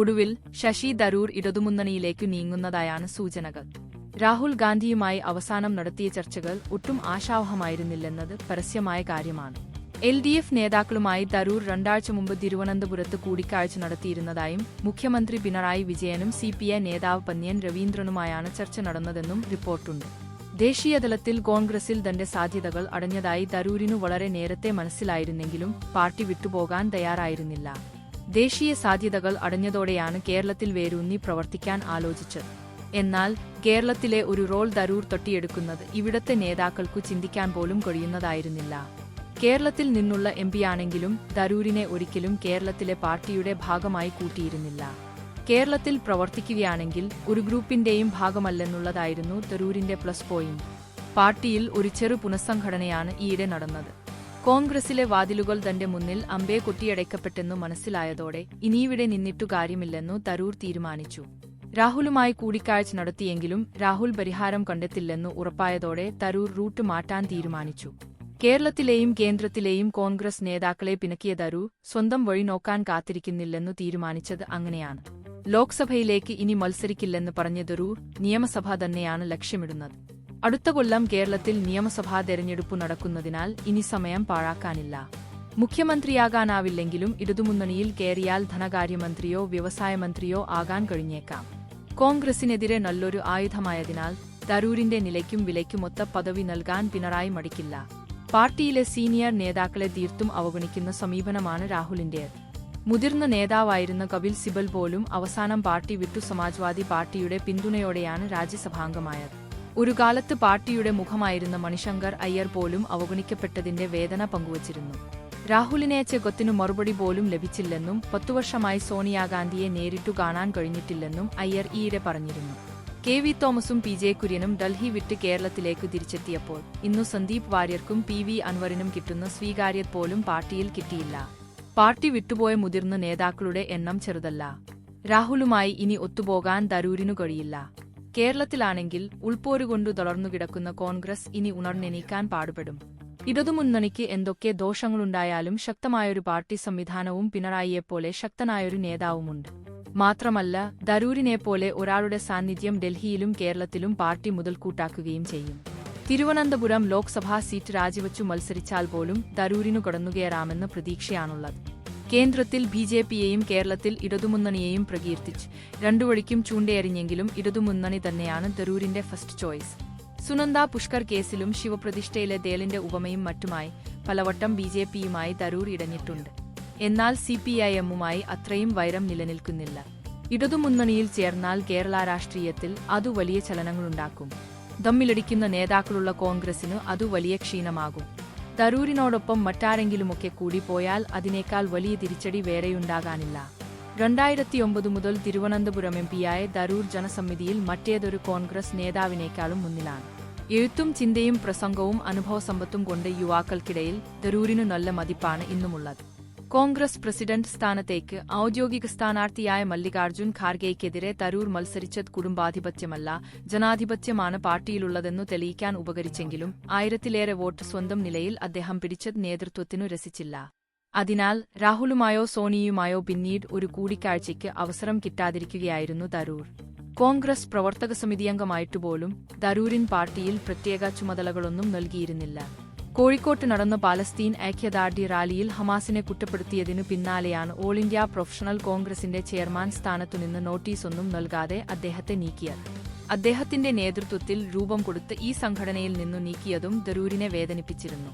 ഒടുവിൽ ശശി തരൂർ ഇടതുമുന്നണിയിലേക്കു നീങ്ങുന്നതായാണ് സൂചനകൾ. രാഹുൽ ഗാന്ധിയുമായി അവസാനം നടത്തിയ ചർച്ചകൾ ഒട്ടും ആശാവഹമായിരുന്നില്ലെന്നത് പരസ്യമായ കാര്യമാണ്. LDF നേതാക്കളുമായി തരൂർ രണ്ടാഴ്ച മുമ്പ് തിരുവനന്തപുരത്ത് കൂടിക്കാഴ്ച നടത്തിയിരുന്നതായും മുഖ്യമന്ത്രി പിണറായി വിജയനും CPI നേതാവ് പന്ന്യൻ രവീന്ദ്രനുമായാണ് ചർച്ച നടന്നതെന്നും റിപ്പോർട്ടുണ്ട്. ദേശീയതലത്തിൽ കോൺഗ്രസിൽ തന്റെ സാധ്യതകൾ അടഞ്ഞതായി തരൂരിനു വളരെ നേരത്തെ മനസ്സിലായിരുന്നെങ്കിലും പാർട്ടി വിട്ടുപോകാൻ തയ്യാറായിരുന്നില്ല. ദേശീയ സാധ്യതകൾ അടഞ്ഞതോടെയാണ് കേരളത്തിൽ വേരൂന്നി പ്രവർത്തിക്കാൻ ആലോചിച്ചത്. എന്നാൽ കേരളത്തിലെ ഒരു റോൾ തരൂർ തൊട്ടിയെടുക്കുന്നത് ഇവിടത്തെ നേതാക്കൾക്കു ചിന്തിക്കാൻ പോലും കഴിയുന്നതായിരുന്നില്ല. കേരളത്തിൽ നിന്നുള്ള MP-യാണെങ്കിലും തരൂരിനെ ഒരിക്കലും കേരളത്തിലെ പാർട്ടിയുടെ ഭാഗമായി കൂട്ടിയിരുന്നില്ല. കേരളത്തിൽ പ്രവർത്തിക്കുകയാണെങ്കിൽ ഒരു ഗ്രൂപ്പിന്റെയും ഭാഗമല്ലെന്നുള്ളതായിരുന്നു തരൂരിന്റെ പ്ലസ് പോയിന്റ്. പാർട്ടിയിൽ ഒരു ചെറു പുനഃസംഘടനയാണ് ഈയിടെ നടന്നത്. കോൺഗ്രസിലെ വാതിലുകൾ തന്റെ മുന്നിൽ അമ്പേ കൊട്ടിയടയ്ക്കപ്പെട്ടെന്നു മനസ്സിലായതോടെ ഇനിയിവിടെ നിന്നിട്ടു കാര്യമില്ലെന്നു തരൂർ തീരുമാനിച്ചു. രാഹുലുമായി കൂടിക്കാഴ്ച നടത്തിയെങ്കിലും രാഹുൽ പരിഹാരം കണ്ടെത്തില്ലെന്നു ഉറപ്പായതോടെ തരൂർ റൂട്ട് മാറ്റാൻ തീരുമാനിച്ചു. കേരളത്തിലെയും കേന്ദ്രത്തിലെയും കോൺഗ്രസ് നേതാക്കളെ പിണക്കിയ തരൂർ സ്വന്തം വഴി നോക്കാൻ കാത്തിരിക്കുന്നില്ലെന്നു തീരുമാനിച്ചത് അങ്ങനെയാണ്. ലോക്സഭയിലേക്ക് ഇനി മത്സരിക്കില്ലെന്ന് പറഞ്ഞ തരൂർ നിയമസഭ തന്നെയാണ് ലക്ഷ്യമിടുന്നത്. അടുത്ത കൊല്ലം കേരളത്തിൽ നിയമസഭാ തെരഞ്ഞെടുപ്പു നടക്കുന്നതിനാൽ ഇനി സമയം പാഴാക്കാനില്ല. മുഖ്യമന്ത്രിയാകാനാവില്ലെങ്കിലും ഇടതുമുന്നണിയിൽ കയറിയാൽ ധനകാര്യമന്ത്രിയോ വ്യവസായ മന്ത്രിയോ ആകാൻ കഴിഞ്ഞേക്കാം. കോൺഗ്രസിനെതിരെ നല്ലൊരു ആയുധമായതിനാൽ തരൂരിന്റെ നിലയ്ക്കും വിലയ്ക്കുമൊത്ത പദവി നൽകാൻ പിണറായി മടിക്കില്ല. പാർട്ടിയിലെ സീനിയർ നേതാക്കളെ തീർത്തും അവഗണിക്കുന്ന സമീപനമാണ് രാഹുലിന്റേത്. മുതിർന്ന നേതാവായിരുന്ന കപിൽ സിബൽ പോലും അവസാനം പാർട്ടി വിട്ടു സമാജ്വാദി പാർട്ടിയുടെ പിന്തുണയോടെയാണ് രാജ്യസഭാംഗമായത്. ഒരു കാലത്ത് പാർട്ടിയുടെ മുഖമായിരുന്ന മണിശങ്കർ അയ്യർ പോലും അവഗണിക്കപ്പെട്ടതിന്റെ വേദന പങ്കുവച്ചിരുന്നു. രാഹുലിനയച്ച കത്തിനു മറുപടി പോലും ലഭിച്ചില്ലെന്നും 10 വർഷമായി സോണിയാഗാന്ധിയെ നേരിട്ടു കാണാൻ കഴിഞ്ഞിട്ടില്ലെന്നും അയ്യർ ഈയിടെ പറഞ്ഞിരുന്നു. KV തോമസും PJ കുര്യനും ഡൽഹി വിട്ട് കേരളത്തിലേക്ക് തിരിച്ചെത്തിയപ്പോൾ ഇന്നു സന്ദീപ് വാര്യർക്കും PV അൻവറിനും കിട്ടുന്ന സ്വീകാര്യത പോലും പാർട്ടിയിൽ കിട്ടിയില്ല. പാർട്ടി വിട്ടുപോയ മുതിർന്ന നേതാക്കളുടെ എണ്ണം ചെറുതല്ല. രാഹുലുമായി ഇനി ഒത്തുപോകാൻ തരൂരിനു കഴിയില്ല. കേരളത്തിലാണെങ്കിൽ ഉൾപ്പോരുകൊണ്ടു തളർന്നുകിടക്കുന്ന കോൺഗ്രസ് ഇനി ഉണർന്നെണീക്കാൻ പാടുപെടും. ഇടതുമുന്നണിക്ക് എന്തൊക്കെ ദോഷങ്ങളുണ്ടായാലും ശക്തമായൊരു പാർട്ടി സംവിധാനവും പിണറായിയെപ്പോലെ ശക്തനായൊരു നേതാവുമുണ്ട്. മാത്രമല്ല തരൂരിനെപ്പോലെ ഒരാളുടെ സാന്നിധ്യം ഡൽഹിയിലും കേരളത്തിലും പാർട്ടി മുതൽക്കൂട്ടാക്കുകയും ചെയ്യും. തിരുവനന്തപുരം ലോക്സഭാ സീറ്റ് രാജിവച്ചു മത്സരിച്ചാൽ പോലും തരൂരിനു കടന്നുകയറാമെന്ന് പ്രതീക്ഷയാണുള്ളത്. കേന്ദ്രത്തിൽ BJP-യെയും കേരളത്തിൽ ഇടതുമുന്നണിയെയും പ്രകീർത്തിച്ച് രണ്ടുവഴിക്കും ചൂണ്ടയെറിഞ്ഞെങ്കിലും ഇടതുമുന്നണി തന്നെയാണ് തരൂരിന്റെ ഫസ്റ്റ് ചോയ്സ്. സുനന്ദ പുഷ്കർ കേസിലും ശിവപ്രതിഷ്ഠയിലെ ദേലിന്റെ ഉപമയും മറ്റുമായി പലവട്ടം BJP-യുമായി തരൂർ ഇടഞ്ഞിട്ടുണ്ട്. എന്നാൽ CPIM-യുമായി അത്രയും വൈരം നിലനിൽക്കുന്നില്ല. ഇടതുമുന്നണിയിൽ ചേർന്നാൽ കേരള രാഷ്ട്രീയത്തിൽ അതു വലിയ ചലനങ്ങളുണ്ടാക്കും. തമ്മിലടിക്കുന്ന നേതാക്കളുള്ള കോൺഗ്രസിനു അതു വലിയ ക്ഷീണമാകും. തരൂരിനോടൊപ്പം മറ്റാരെങ്കിലുമൊക്കെ കൂടി പോയാൽ അതിനേക്കാൾ വലിയ തിരിച്ചടി വേറെയുണ്ടാകാനില്ല. 2009 മുതൽ തിരുവനന്തപുരം MP-യായ തരൂർ ജനസമിതിയിൽ മറ്റേതൊരു കോൺഗ്രസ് നേതാവിനേക്കാളും മുന്നിലാണ്. എഴുത്തും ചിന്തയും പ്രസംഗവും അനുഭവസമ്പത്തും കൊണ്ട് യുവാക്കൾക്കിടയിൽ തരൂരിനു നല്ല മതിപ്പാണ് ഇന്നുമുള്ളത്. കോൺഗ്രസ് പ്രസിഡന്റ് സ്ഥാനത്തേക്ക് ഔദ്യോഗിക സ്ഥാനാർത്ഥിയായ മല്ലികാർജുൻ ഖാർഗെയ്ക്കെതിരെ തരൂർ മത്സരിച്ചത് കുടുംബാധിപത്യമല്ല, ജനാധിപത്യമാണ് പാർട്ടിയിലുള്ളതെന്നു തെളിയിക്കാൻ ഉപകരിച്ചെങ്കിലും 1000-ലേറെ വോട്ട് സ്വന്തം നിലയിൽ അദ്ദേഹം പിടിച്ചത് നേതൃത്വത്തിനു രസിച്ചില്ല. അതിനാൽ രാഹുലുമായോ സോണിയുമായോ പിന്നീട് ഒരു കൂടിക്കാഴ്ചയ്ക്ക് അവസരം കിട്ടാതിരിക്കുകയായിരുന്നു തരൂർ. കോൺഗ്രസ് പ്രവർത്തക സമിതിയംഗമായിട്ടുപോലും തരൂരിൻ പാർട്ടിയിൽ പ്രത്യേക ചുമതലകളൊന്നും നൽകിയിരുന്നില്ല. കോഴിക്കോട്ട് നടന്ന പാലസ്തീൻ ഐക്യദാർഢ്യ റാലിയിൽ ഹമാസിനെ കുറ്റപ്പെടുത്തിയതിനു പിന്നാലെയാണ് ഓൾ ഇന്ത്യ പ്രൊഫഷണൽ കോൺഗ്രസിന്റെ ചെയർമാൻ സ്ഥാനത്തുനിന്ന് നോട്ടീസൊന്നും നൽകാതെ അദ്ദേഹത്തെ നീക്കിയത്. അദ്ദേഹത്തിന്റെ നേതൃത്വത്തിൽ രൂപം കൊടുത്ത് ഈ സംഘടനയിൽ നിന്നു നീക്കിയതും തരൂരിനെ വേദനിപ്പിച്ചിരുന്നു.